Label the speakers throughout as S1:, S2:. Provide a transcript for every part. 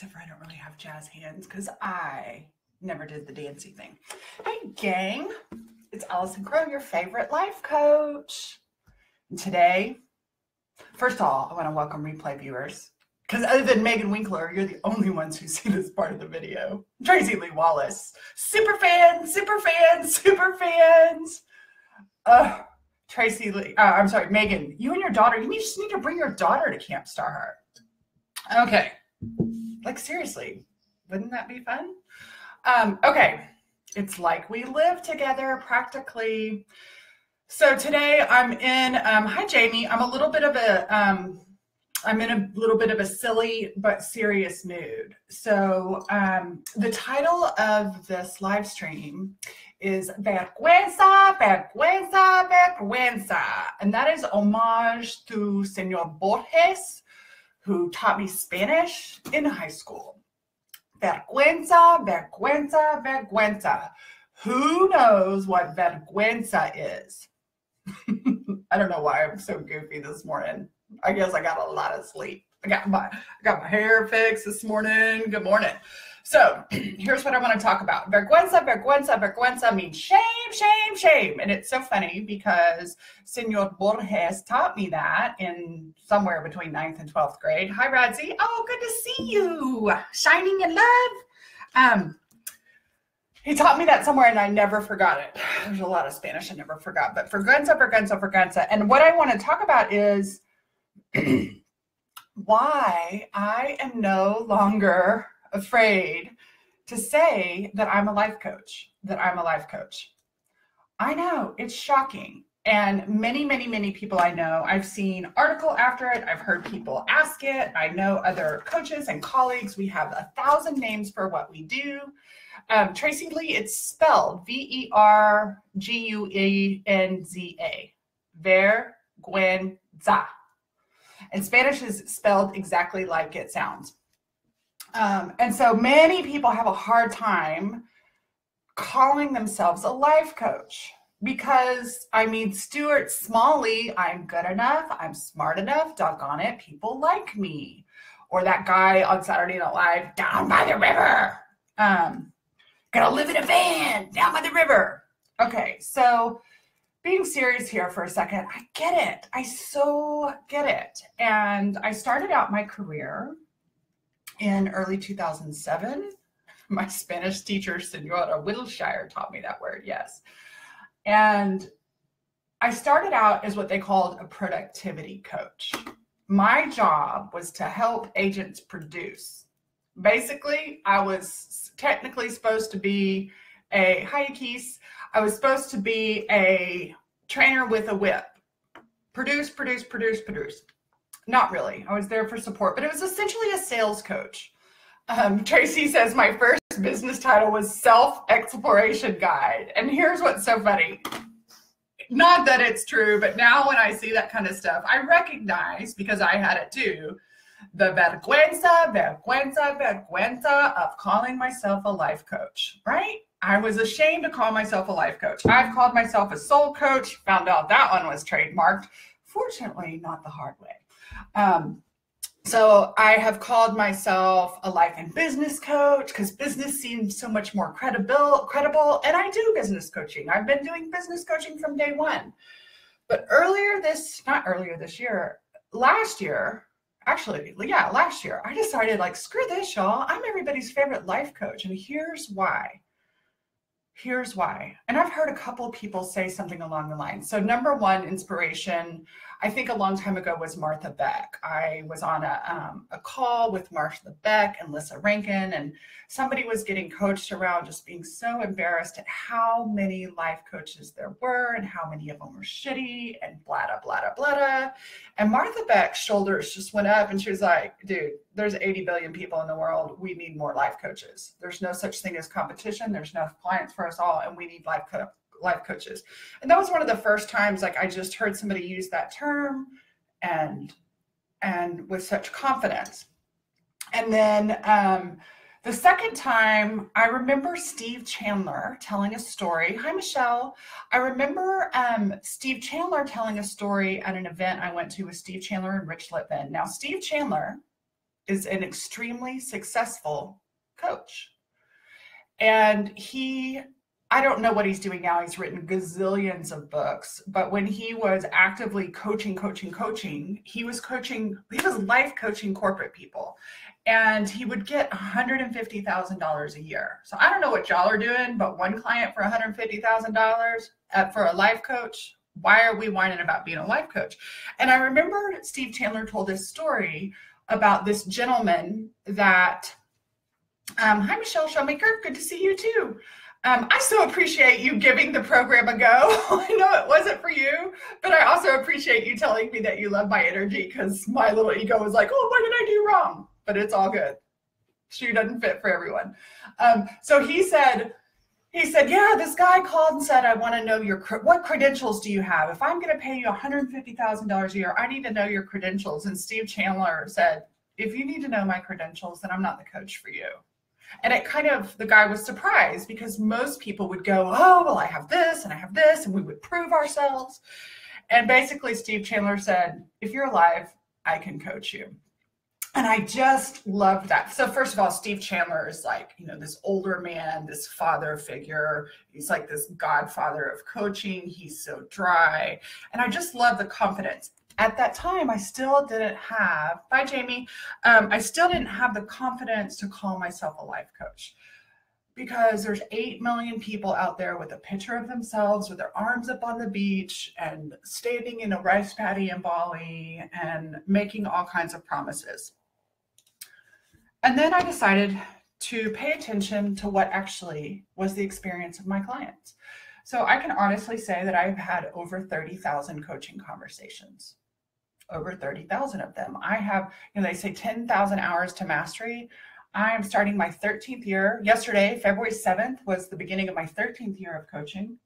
S1: except for I don't really have jazz hands because I never did the dancing thing. Hey, gang. It's Allison Crow, your favorite life coach. And today, first of all, I want to welcome replay viewers. Because other than Megan Winkler, you're the only ones who see this part of the video. Tracy Lee Wallace. Super fans, super fans, super fans. Tracy Lee, I'm sorry, Megan, you and your daughter, you just need to bring your daughter to Camp Starheart. Okay. Like, seriously, wouldn't that be fun? Okay. It's like we live together practically. So today I'm in, hi, Jamie. I'm in a little bit of a silly but serious mood. So the title of this live stream is Verguenza, Verguenza, Verguenza. And that is homage to Senor Borges, who taught me Spanish in high school. Verguenza, Verguenza, Verguenza. Who knows what Verguenza is? I don't know why I'm so goofy this morning. I guess I got a lot of sleep. I got my hair fixed this morning. Good morning. So here's what I want to talk about. Vergüenza, vergüenza, vergüenza means shame, shame, shame. And it's so funny because Senor Borges taught me that in somewhere between 9th and 12th grade. Hi, Radzi. Oh, good to see you. Shining in love. He taught me that somewhere and I never forgot it. There's a lot of Spanish I never forgot. But vergüenza, vergüenza, vergüenza. And what I want to talk about is why I am no longer afraid to say that I'm a life coach, I know it's shocking. And many, many, many people I know, I've seen article after it. I've heard people ask it. I know other coaches and colleagues. We have 1,000 names for what we do. Tracy Lee, it's spelled Verguenza. Vergüenza. And Spanish is spelled exactly like it sounds. And so many people have a hard time calling themselves a life coach because, I mean, Stuart Smalley, I'm good enough, I'm smart enough, doggone it, people like me. Or that guy on Saturday Night Live, down by the river. Gonna live in a van, down by the river. Okay, so being serious here for a second, I get it. I so get it. And I started out my career in early 2007. My Spanish teacher, Senora Whittleshire, taught me that word, yes. And I started out as what they called a productivity coach. My job was to help agents produce. Basically, I was technically supposed to be I was supposed to be a trainer with a whip. Produce. Not really. I was there for support, but it was essentially a sales coach. Tracy says my first business title was Self-Exploration Guide. And here's what's so funny. Not that it's true, but now when I see that kind of stuff, I recognize, because I had it too, the vergüenza of calling myself a life coach, right? I was ashamed to call myself a life coach. I've called myself a soul coach, found out that one was trademarked. Fortunately, not the hard way. So I have called myself a life and business coach because business seems so much more credible, and I do business coaching. I've been doing business coaching from day one. But last year, I decided, like, screw this, y'all. I'm everybody's favorite life coach, and here's why. And I've heard a couple of people say something along the lines. So number one inspiration, I think a long time ago, was Martha Beck. I was on a call with Martha Beck and Lissa Rankin, and somebody was getting coached around just being so embarrassed at how many life coaches there were and how many of them were shitty and blah, blah, blah, blah, blah. And Martha Beck's shoulders just went up and she was like, dude, there's 80 billion people in the world. We need more life coaches. There's no such thing as competition. There's enough clients for us all, and we need life coaches. And that was one of the first times, like, I just heard somebody use that term and with such confidence. And then the second time, I remember Steve Chandler telling a story. Hi, Michelle. I remember Steve Chandler telling a story at an event I went to with Steve Chandler and Rich Litvin. Now, Steve Chandler is an extremely successful coach. And I don't know what he's doing now. He's written gazillions of books, but when he was actively coaching, he was life coaching corporate people, and he would get $150,000 a year. So I don't know what y'all are doing, but one client for $150,000 for a life coach. Why are we whining about being a life coach? And I remember Steve Chandler told this story about this gentleman that, hi, Michelle Showmaker. Good to see you too. I so appreciate you giving the program a go. I know it wasn't for you, but I also appreciate you telling me that you love my energy, because my little ego was like, oh, what did I do wrong? But it's all good. Shoe doesn't fit for everyone. So he said, yeah, this guy called and said, I want to know what credentials do you have? If I'm going to pay you $150,000 a year, I need to know your credentials. And Steve Chandler said, if you need to know my credentials, then I'm not the coach for you. And the guy was surprised, because most people would go, oh, well, I have this and I have this, and we would prove ourselves. And basically Steve Chandler said, if you're alive, I can coach you. And I just loved that. So first of all, Steve Chandler is like, this older man, this father figure. He's like this godfather of coaching. He's so dry. And I just love the confidence. At that time, I still didn't have, bye Jamie, I still didn't have the confidence to call myself a life coach, because there's 8 million people out there with a picture of themselves with their arms up on the beach and standing in a rice paddy in Bali and making all kinds of promises. And then I decided to pay attention to what actually was the experience of my clients. So I can honestly say that I've had over 30,000 coaching conversations. Over 30,000 of them. I have, they say 10,000 hours to mastery. I am starting my 13th year. Yesterday, February 7th, was the beginning of my 13th year of coaching.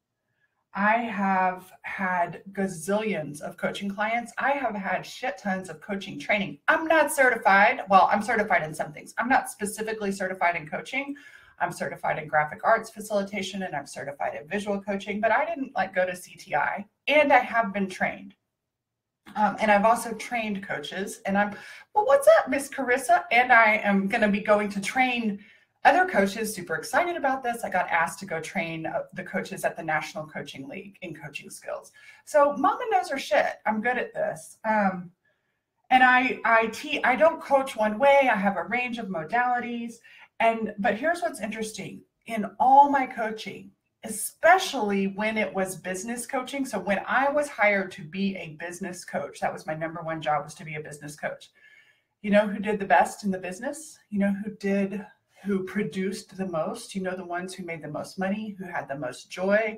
S1: I have had gazillions of coaching clients. I have had shit tons of coaching training. I'm not certified. Well, I'm certified in some things. I'm not specifically certified in coaching. I'm certified in graphic arts facilitation, and I'm certified in visual coaching, but I didn't go to CTI, and I have been trained. And I've also trained coaches, and well, what's up, Miss Carissa? And I am going to be going to train other coaches. Super excited about this. I got asked to go train the coaches at the National Coaching League in coaching skills. So mama knows her shit. I'm good at this. And I don't coach one way. I have a range of modalities. But here's what's interesting. In all my coaching, especially when it was business coaching. So when I was hired to be a business coach, that was my number one job, was to be a business coach. You know who did the best in the business? You know who produced the most? You know, the ones who made the most money, who had the most joy,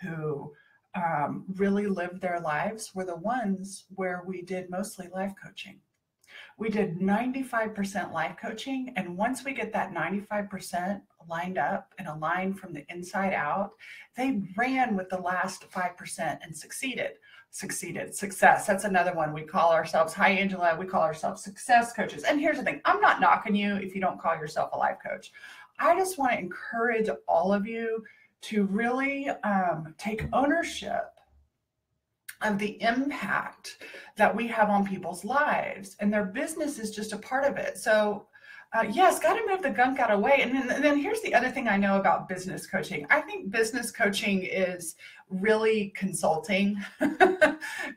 S1: who really lived their lives, were the ones where we did mostly life coaching. We did 95% life coaching. And once we get that 95% lined up and aligned from the inside out, they ran with the last 5% and succeeded. Success. That's another one. We call ourselves, hi, Angela, we call ourselves success coaches. And here's the thing. I'm not knocking you if you don't call yourself a life coach. I just want to encourage all of you to really take ownership of the impact that we have on people's lives, and their business is just a part of it. So yes, got to move the gunk out of the way. And then here's the other thing I know about business coaching. I think business coaching is really consulting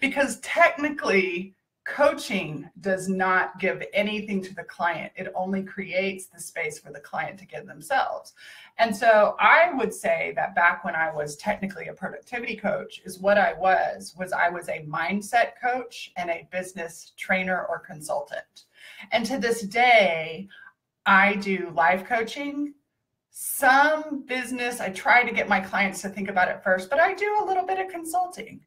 S1: because technically coaching does not give anything to the client. It only creates the space for the client to give themselves. And so I would say that back when I was technically a productivity coach, is what I was a mindset coach and a business trainer or consultant. And to this day, I do life coaching, some business. I try to get my clients to think about it first, but I do a little bit of consulting.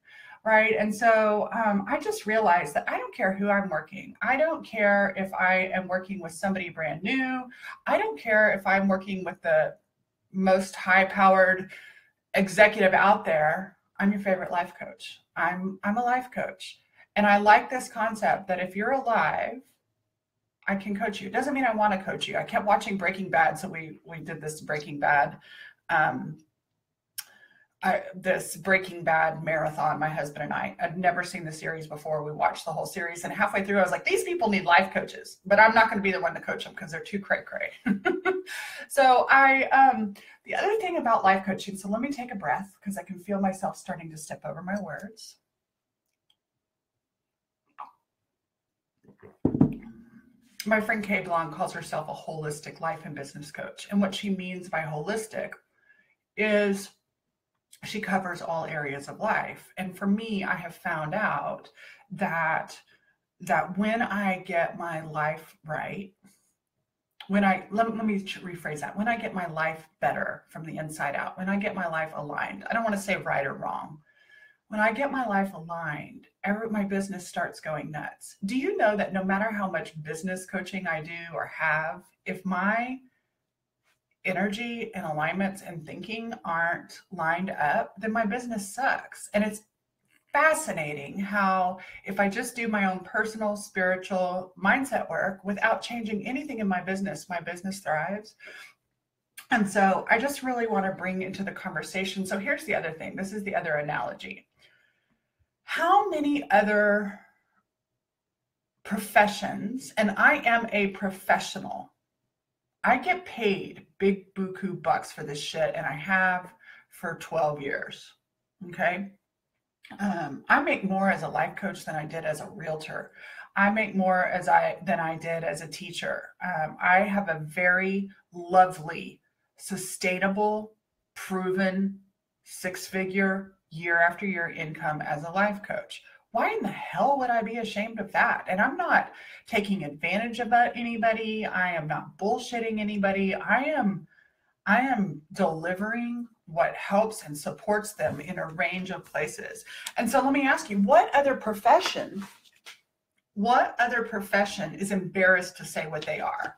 S1: Right. And so I just realized that I don't care who I'm working. I don't care if I am working with somebody brand new. I don't care if I'm working with the most high-powered executive out there. I'm your favorite life coach. I'm a life coach. And I like this concept that if you're alive, I can coach you. It doesn't mean I want to coach you. I kept watching Breaking Bad, so we did this Breaking Bad this Breaking Bad marathon, my husband and I'd never seen the series before. We watched the whole series, and halfway through I was like, these people need life coaches, but I'm not going to be the one to coach them because they're too cray-cray. So the other thing about life coaching, so let me take a breath because I can feel myself starting to step over my words. My friend Kay Blong calls herself a holistic life and business coach. And what she means by holistic is she covers all areas of life. And for me, I have found out that when I get my life right, let me rephrase that. When I get my life better from the inside out, when I get my life aligned, I don't want to say right or wrong. When I get my life aligned, my business starts going nuts. Do you know that no matter how much business coaching I do or have, if my energy and alignments and thinking aren't lined up, then my business sucks. And it's fascinating how if I just do my own personal spiritual mindset work without changing anything in my business thrives. And so I just really want to bring into the conversation. So here's the other thing. This is the other analogy. How many other professions, and I am a professional, I get paid big buku bucks for this shit, and I have for 12 years, okay? I make more as a life coach than I did as a realtor. I make more than I did as a teacher. I have a very lovely, sustainable, proven, six-figure, year after year income as a life coach. Why in the hell would I be ashamed of that? And I'm not taking advantage of anybody. I am not bullshitting anybody. I am delivering what helps and supports them in a range of places. And so let me ask you, what other profession is embarrassed to say what they are?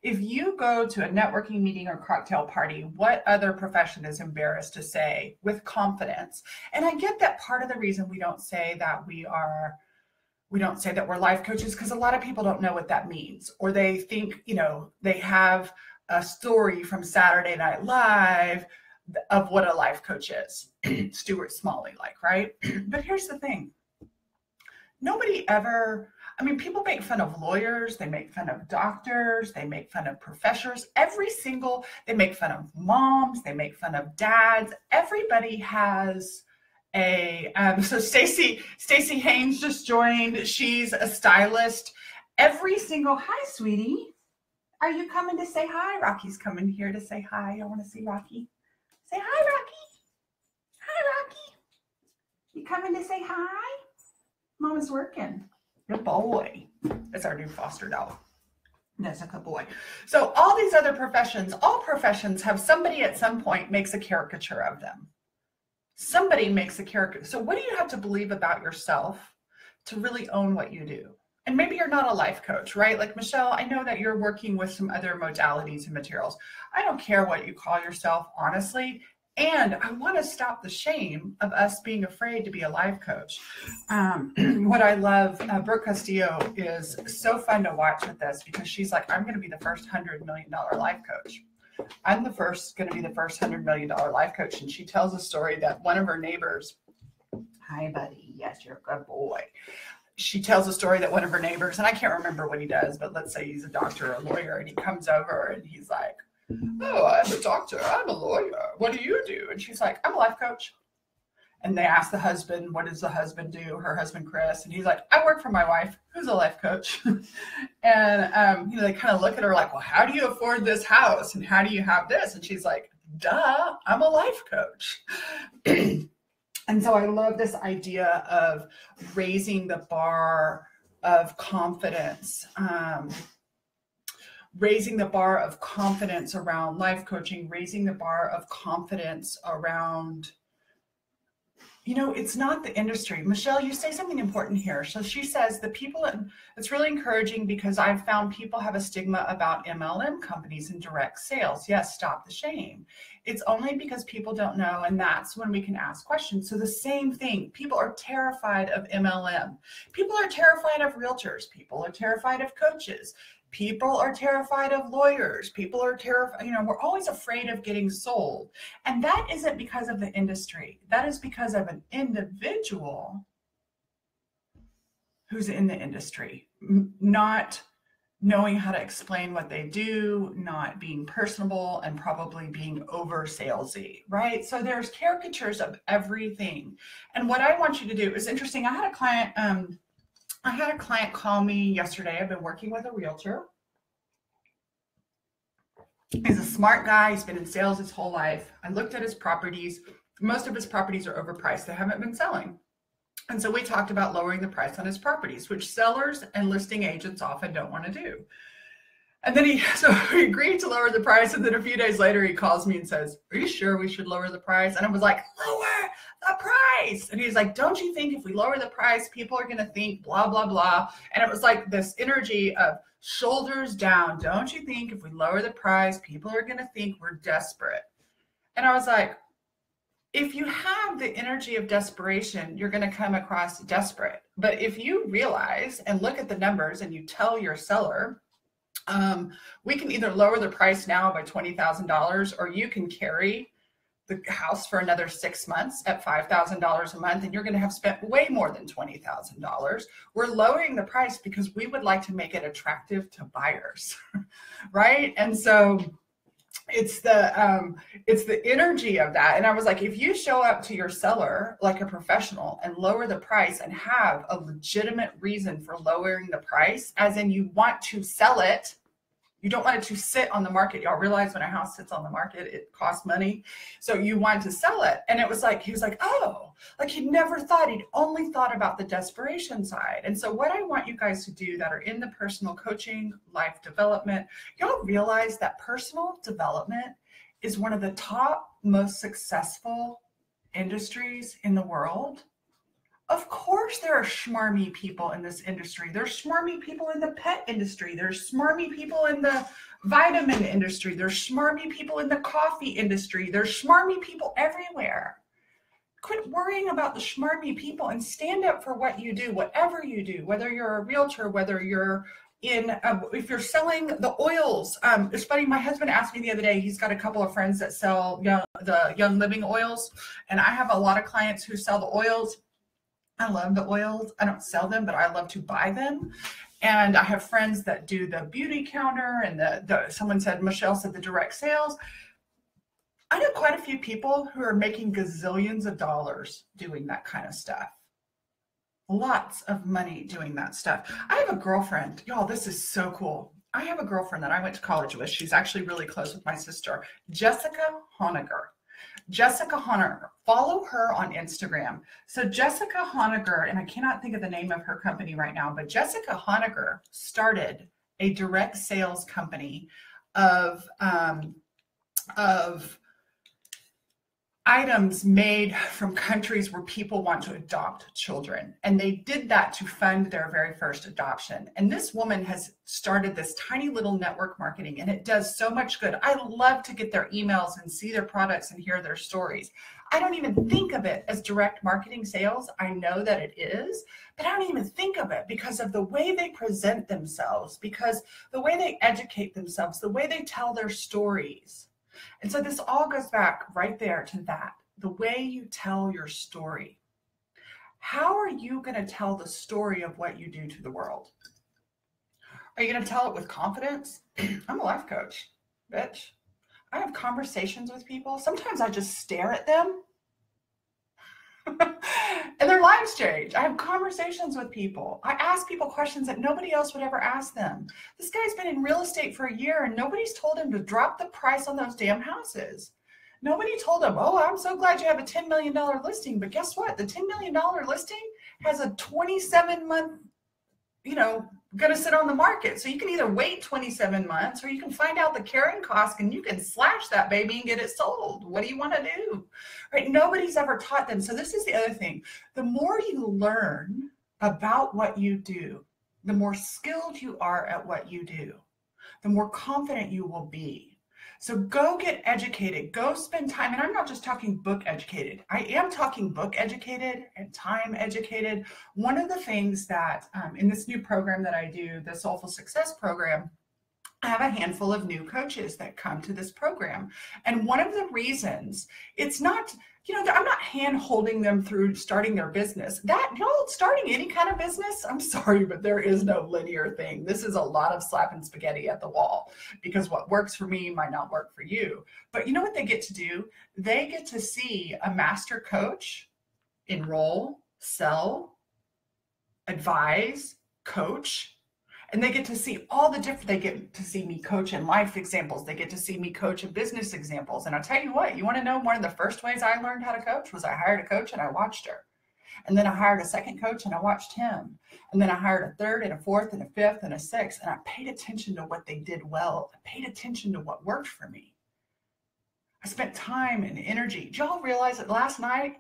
S1: If you go to a networking meeting or cocktail party, what other profession is embarrassed to say with confidence? And I get that part of the reason we don't say that we're life coaches because a lot of people don't know what that means, or they think, they have a story from Saturday Night Live of what a life coach is. Stuart Smalley, right? But here's the thing. People make fun of lawyers, they make fun of doctors, they make fun of professors, they make fun of moms, they make fun of dads. Everybody has so Stacy Haynes just joined. She's a stylist. Hi, sweetie. Are you coming to say hi? Rocky's coming here to say hi. I want to see Rocky. Say hi, Rocky. Hi, Rocky. You coming to say hi? Mama's working. Good boy. That's our new foster dog. That's a good boy. So all these other professions, all professions have somebody at some point makes a caricature of them. Somebody makes a caricature. So what do you have to believe about yourself to really own what you do? And maybe you're not a life coach, right? Like Michelle, I know that you're working with some other modalities and materials. I don't care what you call yourself, honestly. And I want to stop the shame of us being afraid to be a life coach. What I love, Brooke Castillo is so fun to watch with this because she's like, I'm going to be the first $100 million life coach. I'm going to be the first $100 million life coach. And she tells a story that one of her neighbors, hi, buddy. Yes, you're a good boy. She tells a story that one of her neighbors, and I can't remember what he does, but let's say he's a doctor or a lawyer, and he comes over and he's like, oh, I'm a doctor. I'm a lawyer. What do you do? And she's like, I'm a life coach. And they ask the husband, what does the husband do? Her husband, Chris. And he's like, I work for my wife, who's a life coach. And, they kind of look at her like, well, how do you afford this house? And how do you have this? And she's like, duh, I'm a life coach. And so I love this idea of raising the bar of confidence, raising the bar of confidence around life coaching, raising the bar of confidence around, it's not the industry. Michelle, you say something important here. So she says it's really encouraging because I've found people have a stigma about MLM companies and direct sales. Yes, stop the shame. It's only because people don't know, and that's when we can ask questions. So the same thing, people are terrified of MLM. People are terrified of realtors. People are terrified of coaches. People are terrified of lawyers. People are terrified, we're always afraid of getting sold. And that isn't because of the industry. That is because of an individual who's in the industry, not knowing how to explain what they do, not being personable, and probably being over salesy, right? So there's caricatures of everything. And what I want you to do is interesting. I had a client call me yesterday. I've been working with a realtor. He's a smart guy. He's been in sales his whole life. I looked at his properties. Most of his properties are overpriced. They haven't been selling. And so we talked about lowering the price on his properties, which sellers and listing agents often don't want to do. And then we agreed to lower the price. And then a few days later, he calls me and says, "Are you sure we should lower the price?" And I was like, "Lower the price." And he's like, "Don't you think if we lower the price, people are going to think blah, blah, blah." And it was like this energy of shoulders down. Don't you think if we lower the price, people are going to think we're desperate? And I was like, if you have the energy of desperation, you're going to come across desperate. But if you realize and look at the numbers and you tell your seller, we can either lower the price now by $20,000, or you can carry the house for another 6 months at $5,000 a month, and you're going to have spent way more than $20,000. We're lowering the price because we would like to make it attractive to buyers, right? And so it's the energy of that. And I was like, if you show up to your seller like a professional and lower the price and have a legitimate reason for lowering the price, as in you want to sell it, you don't want it to sit on the market. Y'all realize when a house sits on the market, it costs money. So you want to sell it. And it was like, he was like, oh, like he'd never thought, he'd only thought about the desperation side. And so what I want you guys to do that are in the personal coaching, life development, y'all realize that personal development is one of the top most successful industries in the world. Of course, there are schmarmy people in this industry. There's schmarmy people in the pet industry. There's schmarmy people in the vitamin industry. There's schmarmy people in the coffee industry. There's schmarmy people everywhere. Quit worrying about the schmarmy people and stand up for what you do, whatever you do, whether you're a realtor, whether you're if you're selling the oils. It's funny, my husband asked me the other day, he's got a couple of friends that sell the Young Living oils, and I have a lot of clients who sell the oils. I love the oils. I don't sell them, but I love to buy them. And I have friends that do the beauty counter, and someone said, Michelle said the direct sales. I know quite a few people who are making gazillions of dollars doing that kind of stuff. Lots of money doing that stuff. I have a girlfriend, y'all, this is so cool. I have a girlfriend that I went to college with. She's actually really close with my sister, Jessica Honegger. Jessica Honegger, follow her on Instagram. So Jessica Honegger, and I cannot think of the name of her company right now, but Jessica Honegger started a direct sales company of items made from countries where people want to adopt children. And they did that to fund their very first adoption. And this woman has started this tiny little network marketing, and it does so much good. I love to get their emails and see their products and hear their stories. I don't even think of it as direct marketing sales. I know that it is, but I don't even think of it because of the way they present themselves, because the way they educate themselves, the way they tell their stories. And so this all goes back right there to that, the way you tell your story. How are you going to tell the story of what you do to the world? Are you going to tell it with confidence? I'm a life coach, bitch. I have conversations with people. Sometimes I just stare at them and their lives change. I have conversations with people. I ask people questions that nobody else would ever ask them. This guy's been in real estate for a year and nobody's told him to drop the price on those damn houses. Nobody told him, oh, I'm so glad you have a $10 million listing. But guess what? The $10 million listing has a 27-month, going to sit on the market. So you can either wait 27 months or you can find out the carrying cost and you can slash that baby and get it sold. What do you want to do? Right? Nobody's ever taught them. So this is the other thing. The more you learn about what you do, the more skilled you are at what you do, the more confident you will be. So go get educated, go spend time. And I'm not just talking book educated. I am talking book educated and time educated. One of the things that in this new program that I do, the Soulful Success program, I have a handful of new coaches that come to this program. And one of the reasons it's not, I'm not hand holding them through starting their business. Starting any kind of business, I'm sorry, but there is no linear thing. This is a lot of slapping spaghetti at the wall, because what works for me might not work for you. But you know what they get to do? They get to see a master coach enroll, sell, advise, coach. And they get to see all the different, they get to see me coach in life examples. They get to see me coach in business examples. And I'll tell you what, you want to know one of the first ways I learned how to coach was I hired a coach and I watched her. And then I hired a second coach and I watched him. And then I hired a third and a fourth and a fifth and a sixth. And I paid attention to what they did well. I paid attention to what worked for me. I spent time and energy. Did y'all realize that last night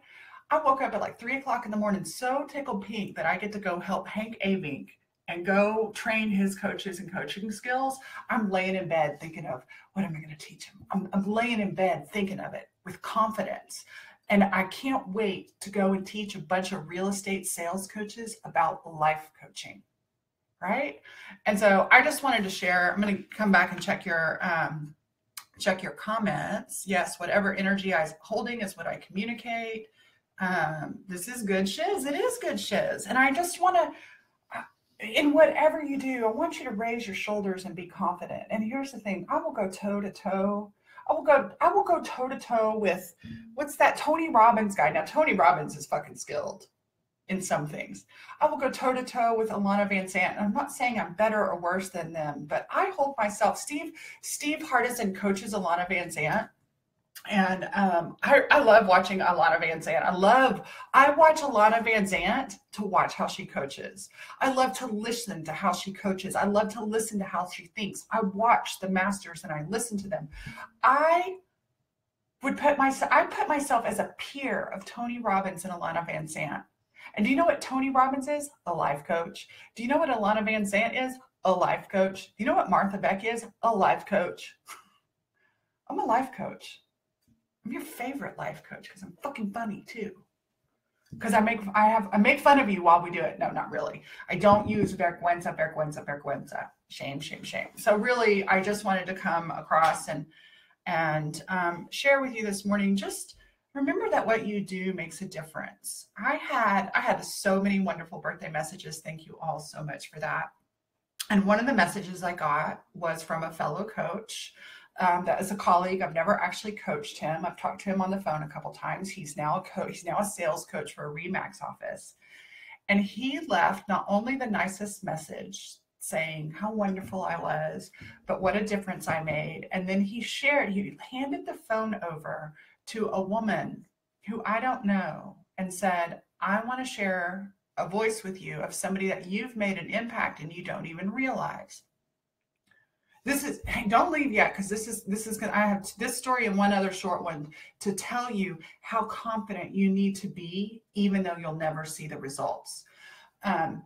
S1: I woke up at like 3 o'clock in the morning so tickled pink that I get to go help Hank Avink and go train his coaches and coaching skills. I'm laying in bed thinking of, what am I going to teach him? I'm laying in bed thinking of it with confidence. And I can't wait to go and teach a bunch of real estate sales coaches about life coaching, right? And so I just wanted to share. I'm going to come back and check your comments. Yes, whatever energy I'm holding is what I communicate. This is good shiz. It is good shiz. And I just want to, in whatever you do, I want you to raise your shoulders and be confident. And here's the thing, I will go toe to toe. I will go toe to toe with, what's that Tony Robbins guy? Now, Tony Robbins is fucking skilled in some things. I will go toe to toe with Alana Van Sant. I'm not saying I'm better or worse than them, but I hold myself. Steve Hardison coaches Alana Van Sant. And I love watching Alana Van Sant. I watch Alana Van Sant to watch how she coaches. I love to listen to how she coaches. I love to listen to how she thinks. I watch the masters and I listen to them. I put myself as a peer of Tony Robbins and Alana Van Sant. And do you know what Tony Robbins is? A life coach. Do you know what Alana Van Sant is? A life coach. Do you know what Martha Beck is? A life coach. I'm a life coach. I'm your favorite life coach because I'm fucking funny too. Because I make fun of you while we do it. No, not really. I don't use Verguenza. Shame. So really, I just wanted to come across and share with you this morning. Just remember that what you do makes a difference. I had so many wonderful birthday messages. Thank you all so much for that. And one of the messages I got was from a fellow coach. That is a colleague. I've never actually coached him. I've talked to him on the phone a couple times. He's now a coach. He's now a sales coach for a Remax office. And he left not only the nicest message saying how wonderful I was, but what a difference I made. And then he handed the phone over to a woman who I don't know and said, I want to share a voice with you of somebody that you've made an impact and you don't even realize. Don't leave yet, because this is gonna, I have this story and one other short one to tell you how confident you need to be, even though you'll never see the results. And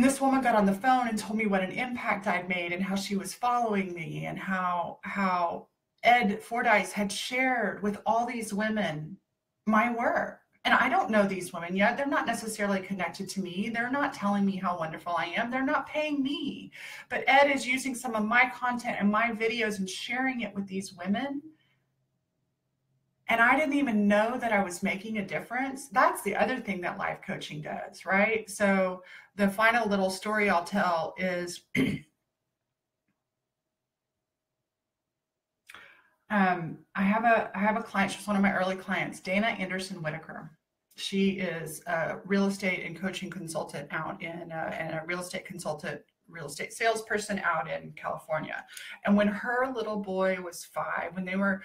S1: this woman got on the phone and told me what an impact I'd made and how she was following me and how Ed Fordyce had shared with all these women my work. And I don't know these women yet. They're not necessarily connected to me. They're not telling me how wonderful I am. They're not paying me. But Ed is using some of my content and my videos and sharing it with these women. And I didn't even know that I was making a difference. That's the other thing that life coaching does, right? So the final little story I'll tell is I have a client. She's one of my early clients, Dana Anderson Whitaker. She is a real estate and coaching consultant out and a real estate salesperson out in California. And when her little boy was 5, when they were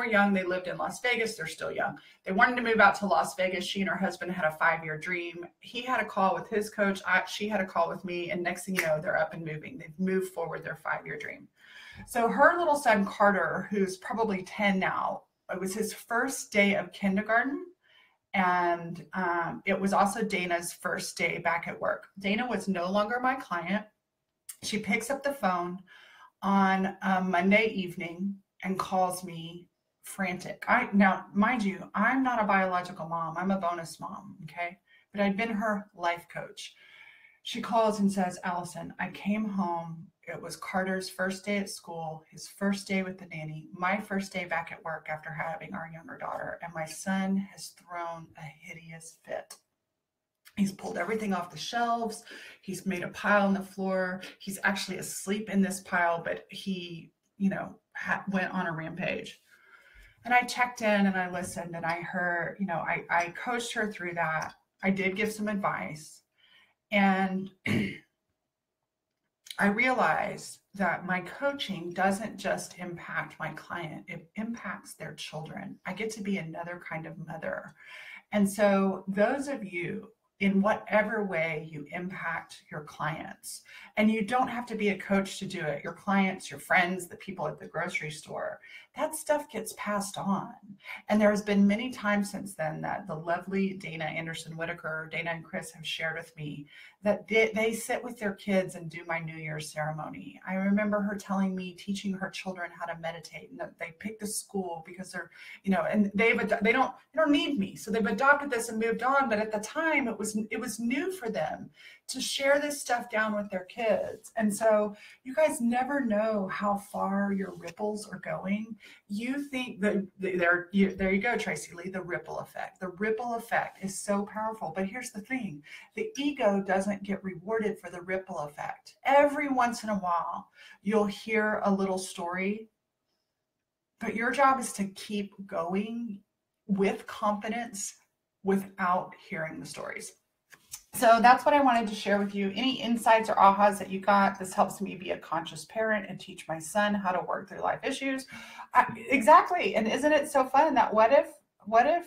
S1: young, they lived in Las Vegas. They're still young. They wanted to move out to Las Vegas. She and her husband had a 5-year dream. He had a call with his coach. She had a call with me. And next thing you know, they're up and moving. They've moved forward their 5-year dream. So her little son, Carter, who's probably 10 now, it was his first day of kindergarten. And it was also Dana's first day back at work. Dana was no longer my client. She picks up the phone on a Monday evening and calls me frantic. Now, mind you, I'm not a biological mom. I'm a bonus mom, okay? But I'd been her life coach. She calls and says, Allison, I came home. It was Carter's first day at school, his first day with the nanny, my first day back at work after having our younger daughter, and my son has thrown a hideous fit. He's pulled everything off the shelves. He's made a pile on the floor. He's actually asleep in this pile, but he, went on a rampage. And I checked in and I listened and I heard, I coached her through that. I did give some advice. And I realized that my coaching doesn't just impact my client, it impacts their children. I get to be another kind of mother. And so those of you, in whatever way you impact your clients, and you don't have to be a coach to do it, your clients, your friends, the people at the grocery store, that stuff gets passed on. And there's been many times since then that the lovely Dana Anderson Whitaker, Dana and Chris have shared with me that they sit with their kids and do my New Year's ceremony. I remember her telling me, teaching her children how to meditate, and that they picked a school because they're, and they don't need me. So they've adopted this and moved on. But at the time it was new for them to share this stuff down with their kids. And so you guys never know how far your ripples are going. You think that there you go, Tracy Lee, the ripple effect. The ripple effect is so powerful. But here's the thing. The ego doesn't get rewarded for the ripple effect. Every once in a while, you'll hear a little story, but your job is to keep going with confidence without hearing the stories. So that's what I wanted to share with you. Any insights or ahas that you got? This helps me be a conscious parent and teach my son how to work through life issues. Exactly. And isn't it so fun that what if,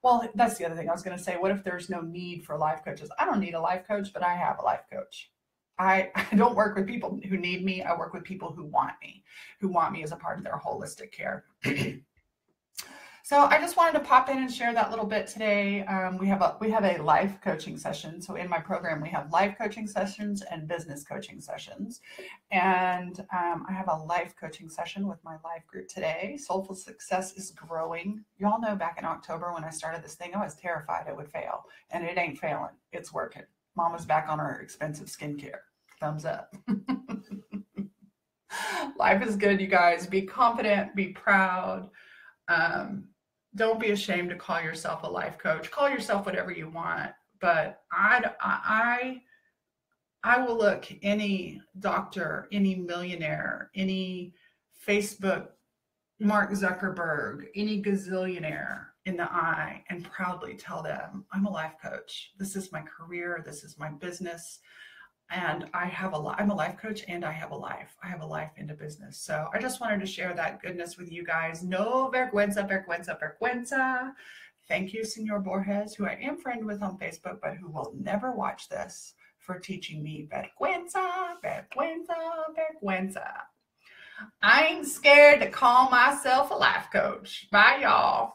S1: well, that's the other thing I was going to say. What if there's no need for life coaches? I don't need a life coach, but I have a life coach. I don't work with people who need me. I work with people who want me as a part of their holistic care. So I just wanted to pop in and share that little bit today. We have a life coaching session. So in my program, we have life coaching sessions and business coaching sessions. And I have a life coaching session with my life group today. Soulful Success is growing. Y'all know back in October when I started this thing, I was terrified it would fail. And it ain't failing. It's working. Mama's back on her expensive skincare. Thumbs up. Life is good, you guys. Be confident. Be proud. Don't be ashamed to call yourself a life coach. Call yourself whatever you want. But I will look any doctor, any millionaire, any Facebook Mark Zuckerberg, any gazillionaire in the eye and proudly tell them, I'm a life coach. This is my career. This is my business. And I'm a life coach and I have a life. I have a life into business. So I just wanted to share that goodness with you guys. No vergüenza, vergüenza, vergüenza. Thank you, Senor Borges, who I am friend with on Facebook, but who will never watch this, for teaching me vergüenza, vergüenza, vergüenza. I ain't scared to call myself a life coach. Bye, y'all.